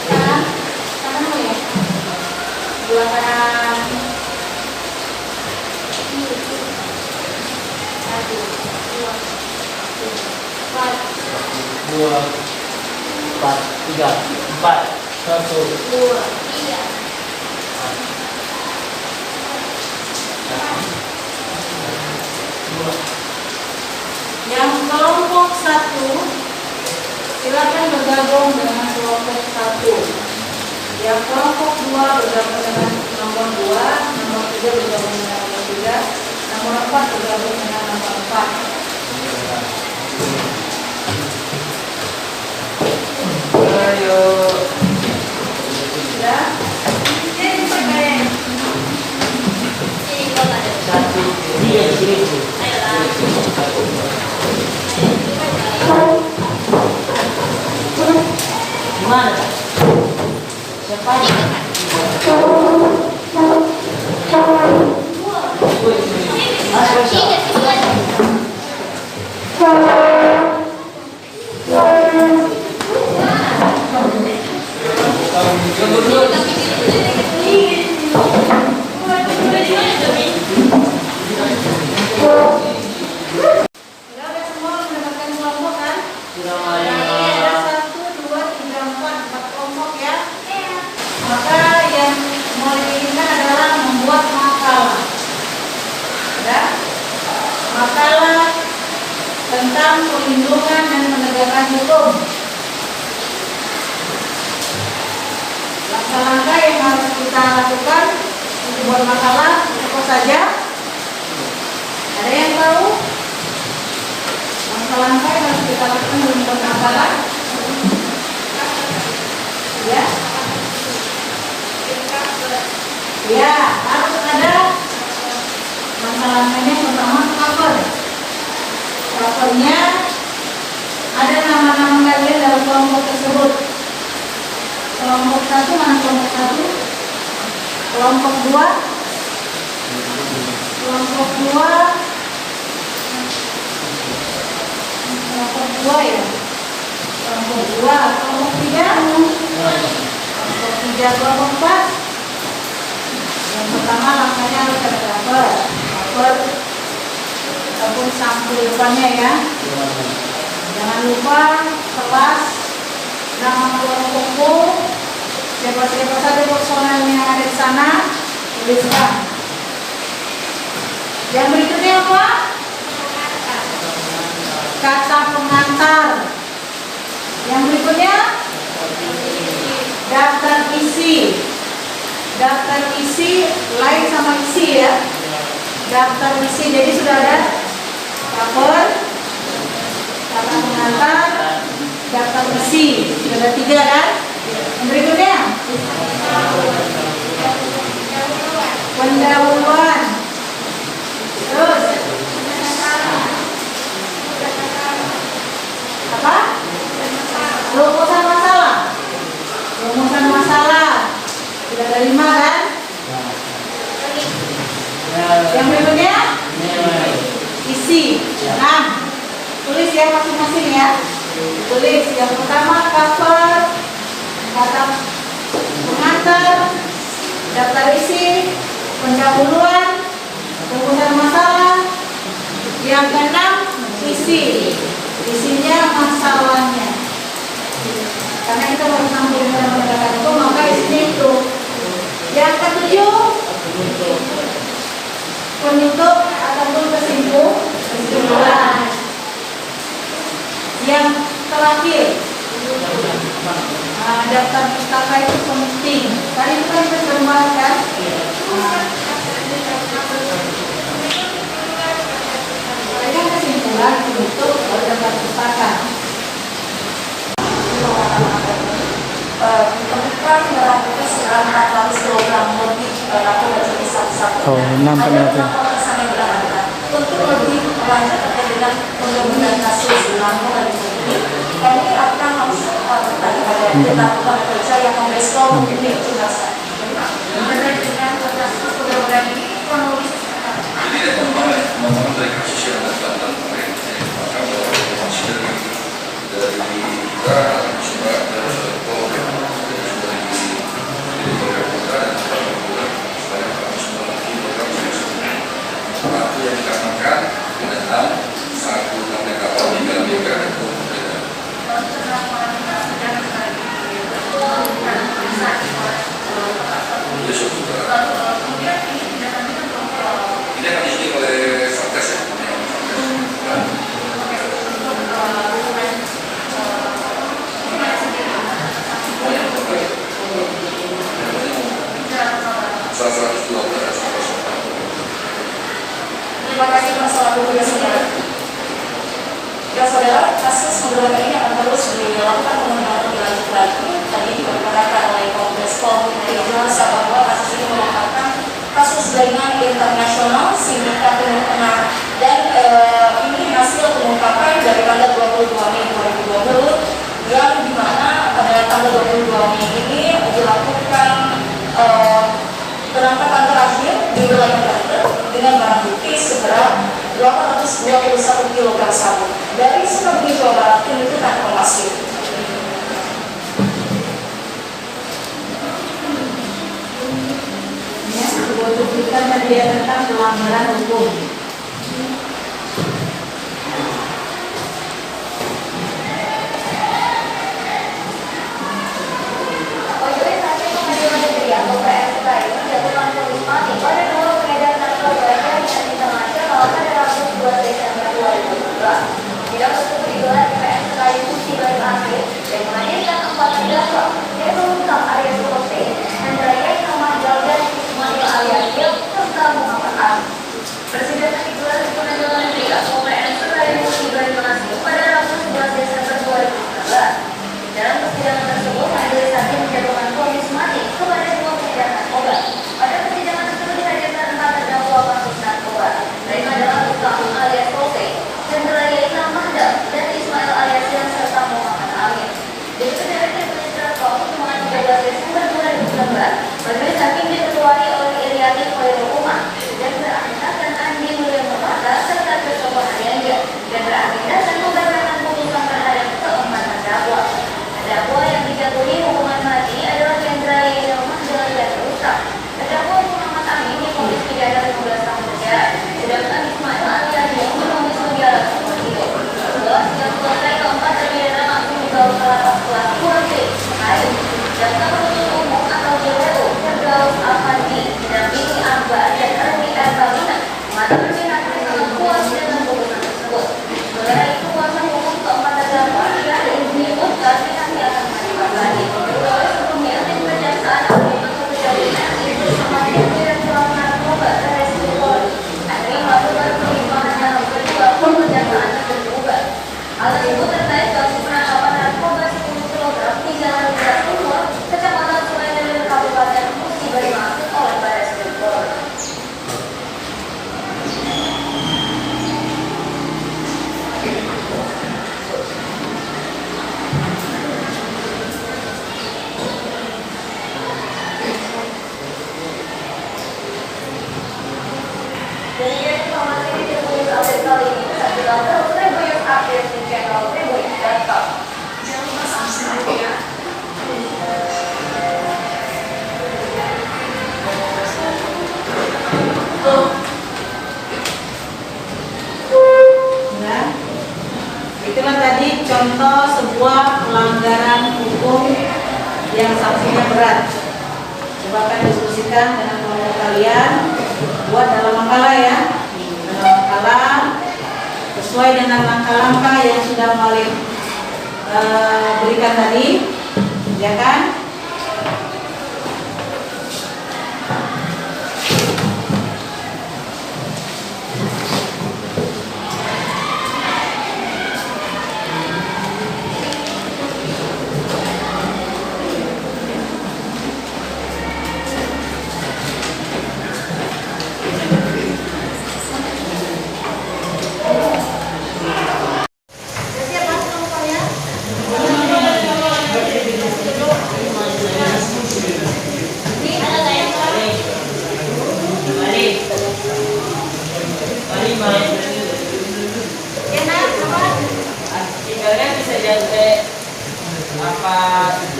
kanan. Kanan dulu ya. Sebelah kanan. 1, 2, 3, 4. 2, 4, 3, 4, 1, 2, 3. Yang kelompok 1 silakan bergabung dengan kelompok 1. Yang kelompok 2 bergabung dengan nomor 2, nomor 3 bergabung dengan nomor 3, nomor 4 bergabung dengan nomor 4. Sudah semua mendapatkan kelompok kan? Ada 1, 2, 3, 4 kelompok ya. Maka yang mau diinginkan adalah membuat makalah. Ya. Makalah tentang perlindungan dan penegakan hukum. Langkah-langkah yang harus kita lakukan untuk membuat makalah apa saja? Ada yang tahu? Langkah-langkah yang harus kita lakukan untuk membuat makalah? Ya. Ya, harus ada langkah-langkahnya. Pertama, cover. Covernya ada nama-nama kalian dalam kelompok tersebut. Kelompok 1 mana kelompok 1? Kelompok 2? Kelompok 2? Kelompok 2 ya? Kelompok 2, kelompok 3? Kelompok 3, kelompok 4? Yang pertama langkahnya harus ada cover. Cover ataupun sampul depannya ya. Jangan lupa kelas, nama kelompokmu, siapa-siapa saja personel yang ada di sana, tuliskan. Yang berikutnya apa? Kata pengantar. Yang berikutnya daftar isi. Daftar isi lain sama isi ya. Daftar isi, jadi sudah ada cover, kata pengantar, daftar isi. Sudah ada 3 kan? Yang berikutnya pendahuluan. Terus apa? Rumusan masalah. Rumusan masalah. Sudah ada 5 kan? Yang berikutnya isi. Nah, tulis ya masing-masing ya. Tulis yang pertama cover, kata pengantar, daftar isi, pendahuluan, rumusan masalah. Yang keenam isi. Isinya masalahnya. Karena kita baru sampai dalam penegakan hukum, maka isinya itu. Yang ketujuh penutup ataupun kesimpulan. Yang terakhir daftar pustaka itu penting. Tadi itu kan kita sudah membahas kan? Yang kesimpulan penutup daftar pustaka. Temukan barang bukti sekitar 400 kg lebih narkoba jenis sabu-sabu. nampak nanti. Untuk lebih lanjut terkait dengan pengembangan kasus narkoba di sini, kami akan langsung bertanya pada Departemen Kerja yang merespon unit jenazah. Terkait dengan kasus pengembangan ini, kronologis dari kasus yang datang kemarin, maka masih dari kita sudah yang dikarenakan tentang satu namanya kapal di dalam negara itu ini akan diisi oleh Satgas ya. Terima kasih masalah bukunya saudara. Ya saudara, kasus pembunuhan ini akan terus dilakukan pengembangan lebih lanjut lagi. Tadi diperkatakan oleh Kompes Pol Indonesia bahwa kasus ini merupakan kasus jaringan internasional sindikat Timur Tengah dan ini hasil pengungkapan dari tanggal 22 Mei 2020 yang dimana pada tanggal 22 Mei ini dilakukan kg sabu. Dari Sukabumi, Jawa Barat, tim liputan Kompas TV. Ya, sebuah cuplikan media tentang pelanggaran hukum. Majelis Hakim Pengadilan Negeri atau PMK ini menjatuhkan vonis mati pada dua pengedar narkoba dari internasional pada Rabu 2 Desember 2017. Sidang tersebut digelar di PMK Institusi Baik Akhir dan menghadirkan 4 terdakwa, yaitu Lukam Arya Sukote, Hendra Yai Ahmad dan Ismail alias Yil, serta Muhammad Ali. Persidangan digelar di Pengadilan Negeri atau PMK Institusi Baik Akhir pada Rabu 11 Desember 2019. Dalam persidangan tersebut, majelis hakim menjatuhkan vonis mati kepada dua pengedar narkoba. Pada persidangan tersebut dihadirkan 4 terdakwa kasus narkoba. Mereka adalah Lukam alias Kote, Hendra Yai Ahmad dan Ismail alias Yil serta Muhammad Ali. Di persidangan yang berlangsung pada Jumat 13 Desember 2019, majelis hakim diketuai oleh Iriati Khairul Umar, Jendra Aminah dan Andi Mulya Murmata serta Christopher Harianja. Jendra Aminah dan membacakan putusan terhadap keempat terdakwa. Terdakwa yang dijatuhi hukuman mati adalah Hendra Yai Ahmad dan Rustam. Terdakwa Muhammad Amin divonis pidana 15 tahun penjara, sedangkan Ismail alias Yil divonis penjara seumur hidup. Setelah sidang selesai, keempat terpidana langsung dibawa ke lapas kelas 2C Mekayu. Jaksa penuntut umum atau JPU Firdaus Afandi didampingi Akbar dan Erni Erbalina mengatakan pihaknya sangat puas dengan putusan tersebut. Sementara itu, kuasa hukum keempat terdakwa menyebutkan pihaknya akan mengajukan banding. Sebelumnya, tim kejaksaan akan membentuk Kejaksaan RI bersama dengan Direktorat Narkoba Baris Krim Polri. RI melakukan perlimpahan dalam kedua kejaksaan dan berubah. Hal tersebut terkait kasus penangkapan narkoba 10 kg di Jalan Rijal Timur, Kecamatan Sungai Deli, Kabupaten Musi Banyumas oleh Baris Krim Polri. Demikian informasi di Tribunnews Update kali ini. Saksikan terus Tribunnews Update di channel tribunnews.com. Jangan lupa subscribe ya. Nah, itulah tadi contoh sebuah pelanggaran hukum yang sanksinya berat. Coba kan diskusikan dengan kelompok kalian, buat dalam makalah ya, dalam makalah sesuai dengan langkah-langkah yang sudah Malik berikan tadi, ya kan?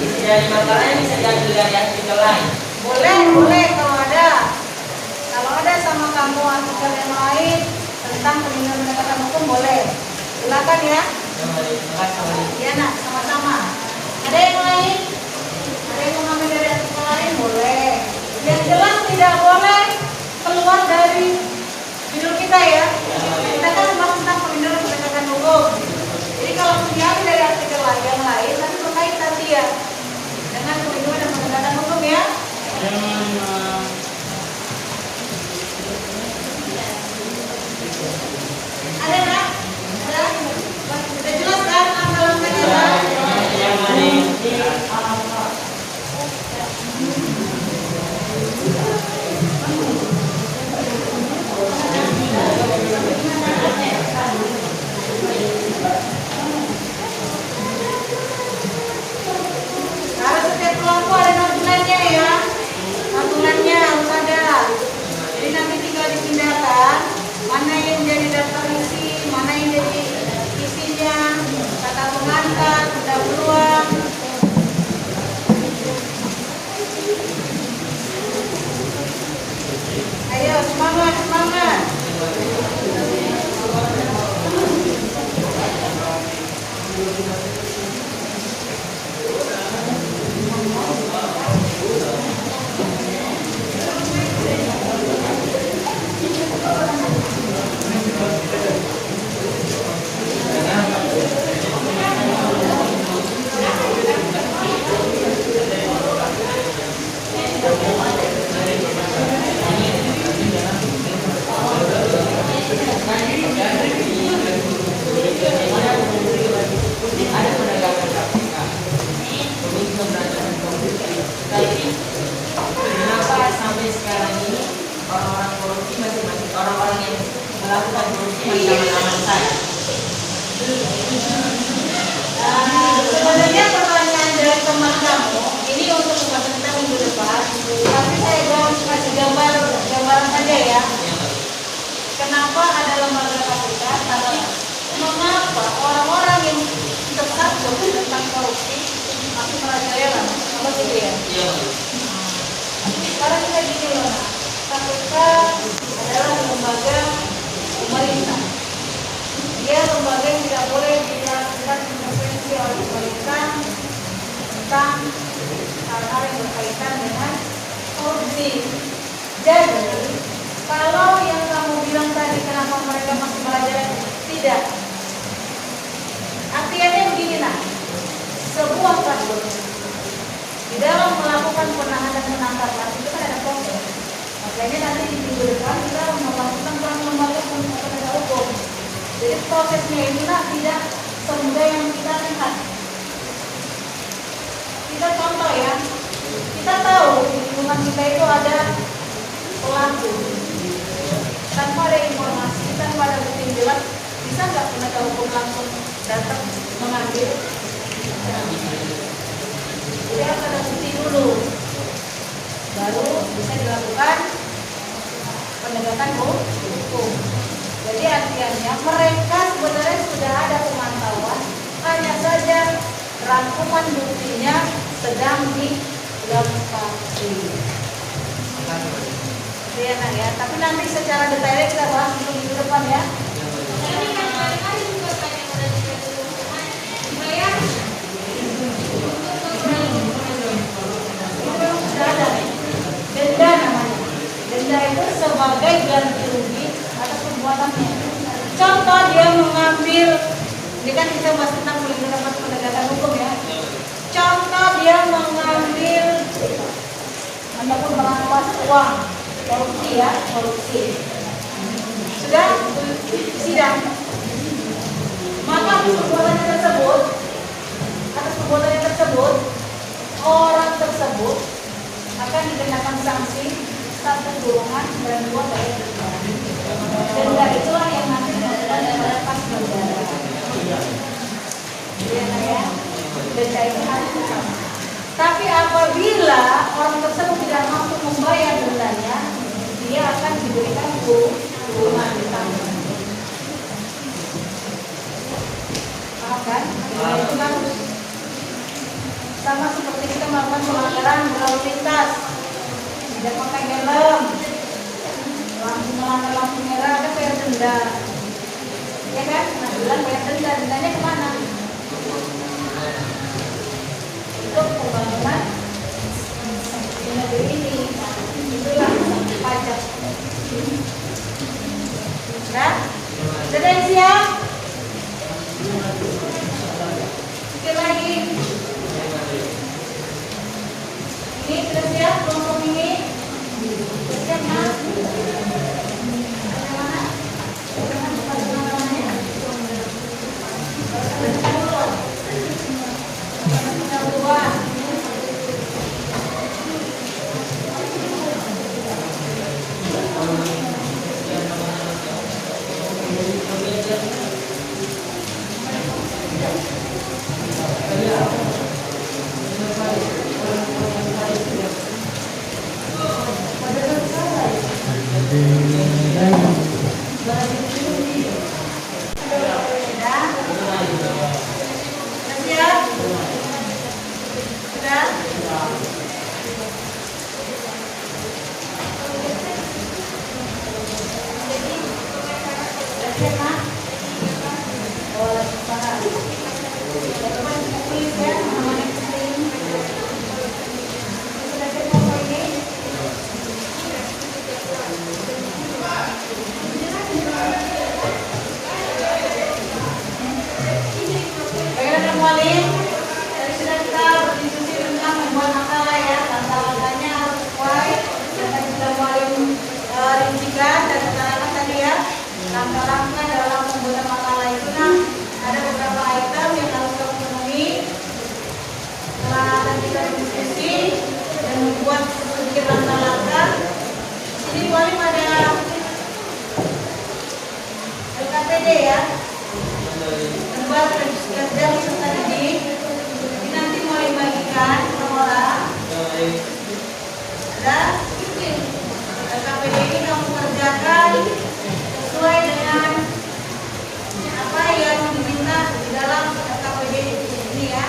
Isi dari makalahnya bisa diambil dari artikel lain. Boleh kalau ada. Kalau ada sama kamu artikel yang lain tentang perlindungan penegakan hukum boleh. Silakan ya. Iya nak, sama-sama. Ada yang lain? Ada yang mau ngambil dari artikel lain? Boleh. Yang jelas tidak boleh keluar dari judul kita ya. Kita kan membahas tentang perlindungan penegakan hukum. Jadi kalau diambil dari artikel yang lain nanti berkait tadi ya dengan perlindungan dan penegakan hukum ya. Ada nak? Ada? Sudah jelas kan langkah-langkahnya? Yang mana? melakukan korupsi masih aman-aman saja. Sebenarnya pertanyaan dari teman kamu ini untuk pembahasan kita minggu depan, tapi saya kasih gambaran saja ya. Kenapa ada lembaga KPK? Tapi mengapa orang-orang yang tersangkut tentang korupsi masih merajalela? Apa gitu ya? Iya. Sekarang kita gini loh, KPK adalah lembaga pemerintah. Dia lembaga yang tidak boleh dilakukan intervensi oleh pemerintah tentang hal-hal yang berkaitan dengan korupsi. Jadi, kalau yang kamu bilang tadi kenapa mereka masih merajalela, tidak. Artinya begini nah, sebuah kasus di dalam melakukan penahanan dan penangkapan itu kan ada proses. Makanya nanti di minggu depan kita membahas tentang lembaga penegak hukum. Jadi prosesnya itu tidak semudah yang kita lihat. Kita contoh ya, kita tahu di lingkungan kita itu ada pelaku. Tanpa ada informasi, tanpa ada bukti jelas, bisa nggak penegak hukum langsung datang mengambil? Jadi harus ada bukti dulu, baru bisa dilakukan penegakan hukum. Jadi artinya mereka sebenarnya sudah ada pemantauan, hanya saja rangkuman buktinya sedang dilengkapi. Ya, nah ya, tapi nanti secara detailnya kita bahas di minggu depan ya. Ini kan kali-kali juga banyak udah dibayar. Itu sudah ada denda namanya. Denda itu sebagai ganti rugi atas perbuatannya. Contoh dia mengambil, ini kan kita bahas tentang pelindungan penegakan hukum ya. Contoh dia mengambil ataupun merampas uang, korupsi ya, korupsi. Sudah sidang. Maka perbuatannya tersebut, atas perbuatannya tersebut, orang tersebut akan dikenakan sanksi 1 kurungan dan 2 bayar denda. Denda itulah yang nanti dilakukan oleh pas negara. Ya, denda itu harus sama. Tapi apabila orang tersebut tidak mampu membayar dendanya, dia akan diberikan kurungan ditambah. Paham kan? Itu kan sama seperti kita melakukan pelanggaran berlalu lintas, tidak pakai helm, melanggar lampu merah, ada bayar denda, ya kan? Nah, bilang bayar denda, dendanya kemana? Untuk pembangunan di negeri ini, itulah pajak. Nah, sudah yang siap? Sikit lagi. Ini sudah siap kelompok ini? Sudah siap mas? Ada mana? Langkah-langkah dalam pembuatan makalah itu ada beberapa item yang harus kamu penuhi. Setelah kita diskusi dan membuat sedikit langkah-langkah, ini paling ada aja ya. Tempat kerja peserta didik ini nanti mau dibagikan per orang. Dan KPD ini kamu kerjakan sesuai dengan apa yang diminta di dalam KPD ini ya.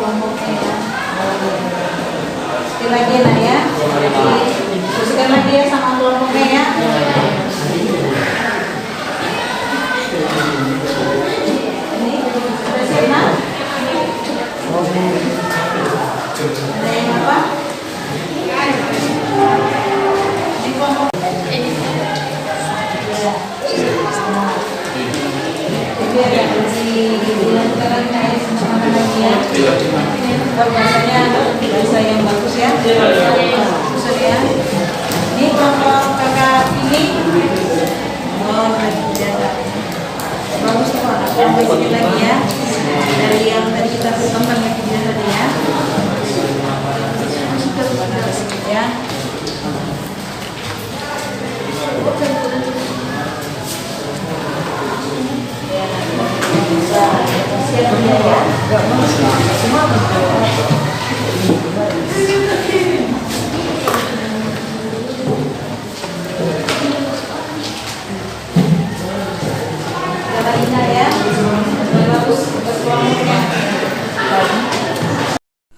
kelompoknya ya. Sekali lagi nah ya. Teruskan lagi ya sama kelompoknya ya. Ini sudah siap nak? Ada yang apa? Ini kelompok. Jadi ada dilanjutkan lagi sama lagi ya. Bahasanya bahasa yang bagus ya. Bagus ya. Ini kelompok kakak ini. Oh, jaga. Bagus kok. Aku sedikit lagi ya. Dari yang tadi kita pertemukan yang video tadi ya. Ya. Siap ya. Semua ya. Bagus kelompoknya.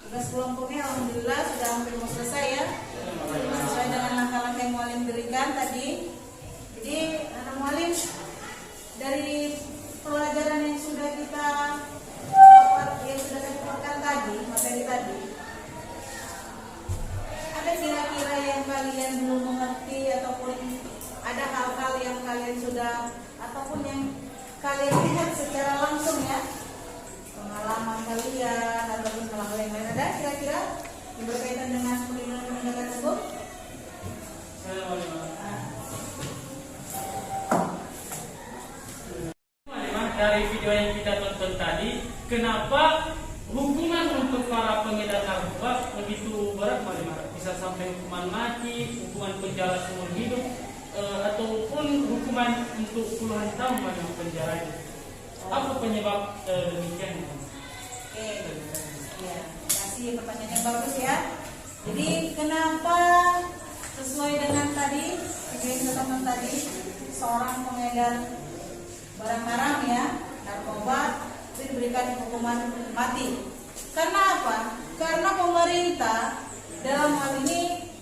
Tugas kelompoknya alhamdulillah sudah hampir mau selesai ya. Sesuai dengan langkah-langkah yang Mualim berikan tadi. Jadi anak Mualim dari pelajaran yang sudah kita dapatkan tadi, materi tadi, ada kira-kira yang kalian belum mengerti ataupun ada hal-hal yang kalian sudah ataupun yang kalian lihat secara langsung ya, pengalaman kalian ataupun hal-hal yang lain, ada kira-kira yang berkaitan dengan perlindungan penegakan hukum? Dari video yang kita tonton tadi, kenapa hukuman untuk para pengedar narkoba begitu berat, bisa sampai hukuman mati, hukuman penjara seumur hidup, ataupun hukuman untuk puluhan tahun penjara? Apa penyebab demikian? Oke, ya, kasih pertanyaan yang bagus ya. Jadi kenapa sesuai dengan tadi, yang kita tonton tadi, seorang pengedar barang haram ya, narkoba itu diberikan hukuman mati. Karena apa? Karena pemerintah dalam hal ini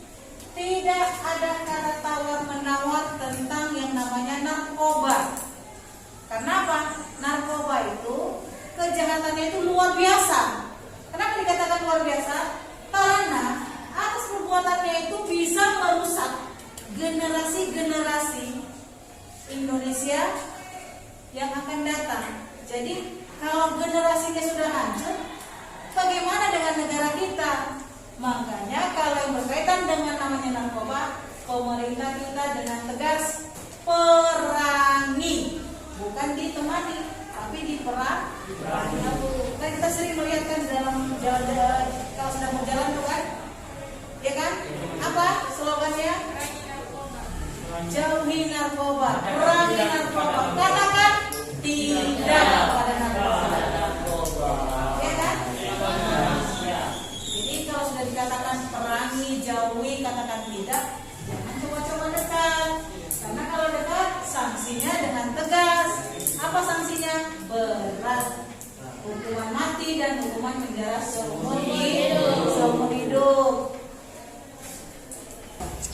tidak ada kata tawar menawar tentang yang namanya narkoba. Karena apa? Narkoba itu kejahatannya itu luar biasa. Kenapa dikatakan luar biasa? Karena atas perbuatannya itu bisa merusak generasi-generasi Indonesia yang akan datang. Jadi kalau generasinya sudah hancur, bagaimana dengan negara kita? Makanya kalau yang berkaitan dengan namanya narkoba, pemerintah kita dengan tegas perangi, bukan ditemani, tapi diperangi. Kan kita sering melihat kan dalam jalan-jalan kalau sedang berjalan tuh kan, ya kan? Apa slogannya? Jauhi narkoba, perangi narkoba. Katakan tidak pada narkoba. Ya kan? Jadi kalau sudah dikatakan perangi, jauhi, katakan tidak, jangan coba-coba dekat. Karena kalau dekat, sanksinya dengan tegas. Apa sanksinya? Berat. Hukuman mati dan hukuman penjara seumur hidup.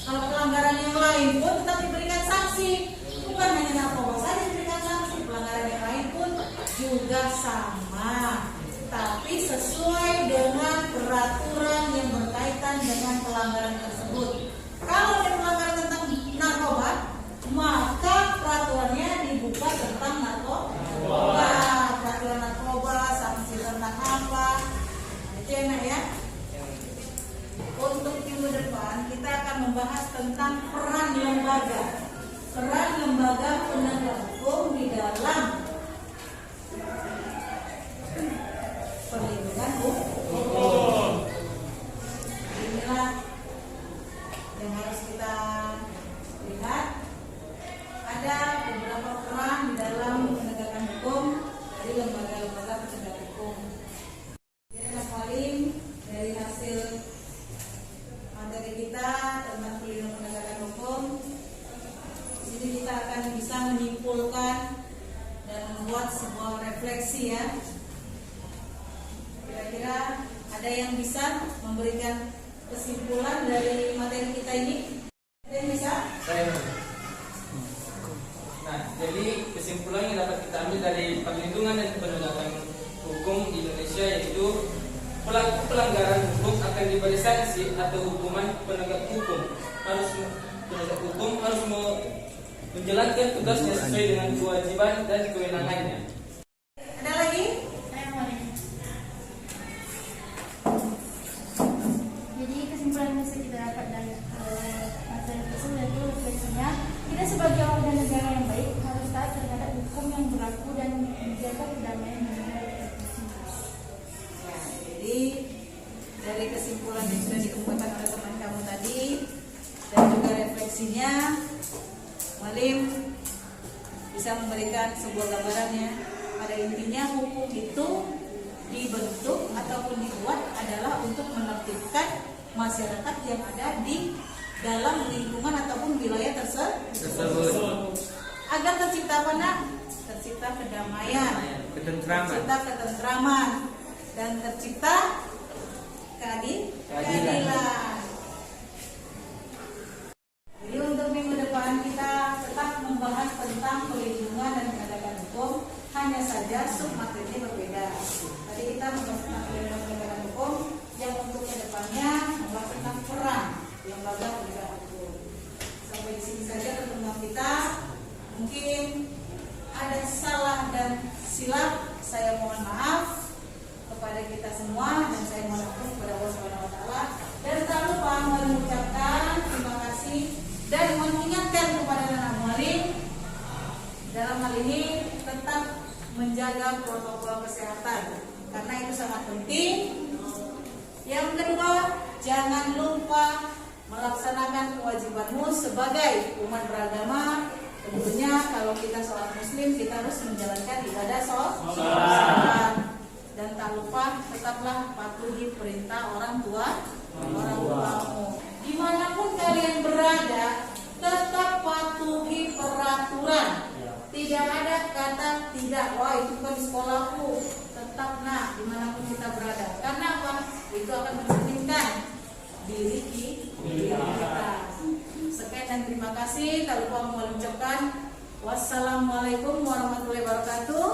Kalau pelanggaran yang lain pun tetap diberikan sanksi. Bukan hanya narkoba saja diberikan sanksi, pelanggaran yang lain pun juga sama. Tapi sesuai dengan peraturan yang berkaitan dengan pelanggaran tersebut. Kalau ada pelanggaran tentang narkoba, maka peraturannya dibuka tentang narkoba. Peraturan narkoba, sanksi tentang apa? Itu enak ya. Untuk minggu depan kita akan membahas tentang peran lembaga penegak hukum di dalam perlindungan hukum. Inilah yang harus kita lihat. Ada beberapa peran di dalam penegakan hukum dari lembaga-lembaga penegak hukum. Jadi paling dari hasil materi kita tentang perlindungan penegakan hukum, jadi kita akan bisa menyimpulkan Ada yang bisa memberikan kesimpulan dari materi kita ini? Ada yang bisa? Saya. Nah, jadi kesimpulan yang dapat kita ambil dari perlindungan dan penegakan hukum di Indonesia yaitu pelaku pelanggaran hukum akan diberi sanksi atau hukuman. Penegak hukum harus menjalankan tugasnya sesuai dengan kewajiban dan kewenangannya. Ada lagi? Jadi kesimpulan yang bisa kita dapat dari materi tersebut yaitu refleksinya, kita sebagai warga negara yang baik harus taat terhadap hukum yang berlaku dan menjaga kedamaian negara. Ya, jadi dari kesimpulan yang sudah dikemukakan oleh teman kamu tadi dan juga refleksinya, Malim bisa memberikan sebuah gambarannya. Pada intinya hukum itu dibentuk ataupun dibuat adalah untuk menertibkan masyarakat yang ada di dalam lingkungan ataupun wilayah tersebut. Agar tercipta apa nak? Tercipta kedamaian, tercipta ketentraman, dan tercipta keadilan. Jadi untuk minggu depan kita tetap membahas tentang perlindungan dan penegakan hukum, hanya saja submaterinya berbeda. Tadi kita membahas tentang perlindungan dan penegakan hukum, yang untuk kedepannya membahas tentang peran lembaga penegakan hukum. Sampai di sini saja pertemuan kita. Mungkin ada salah dan silap, saya mohon maaf kepada kita semua dan saya mohon ampun kepada Allah Subhanahu wa taala. Dan tak lupa mengucapkan terima kasih dan mengingatkan kepada anak murid dalam hal ini tetap menjaga protokol kesehatan karena itu sangat penting. Yang kedua, jangan lupa melaksanakan kewajibanmu sebagai umat beragama. Tentunya kalau kita seorang muslim, kita harus menjalankan ibadah sholat. Dan tak lupa tetaplah patuhi perintah orang tuamu. Dimanapun kalian berada, tetap patuhi peraturan. Tidak ada kata tidak, wah itu kan di sekolahku. Tetap dimanapun kita berada. Karena apa? Itu akan mencerminkan diri kita. Sekian dan terima kasih. Tak lupa mengucapkan wassalamualaikum warahmatullahi wabarakatuh.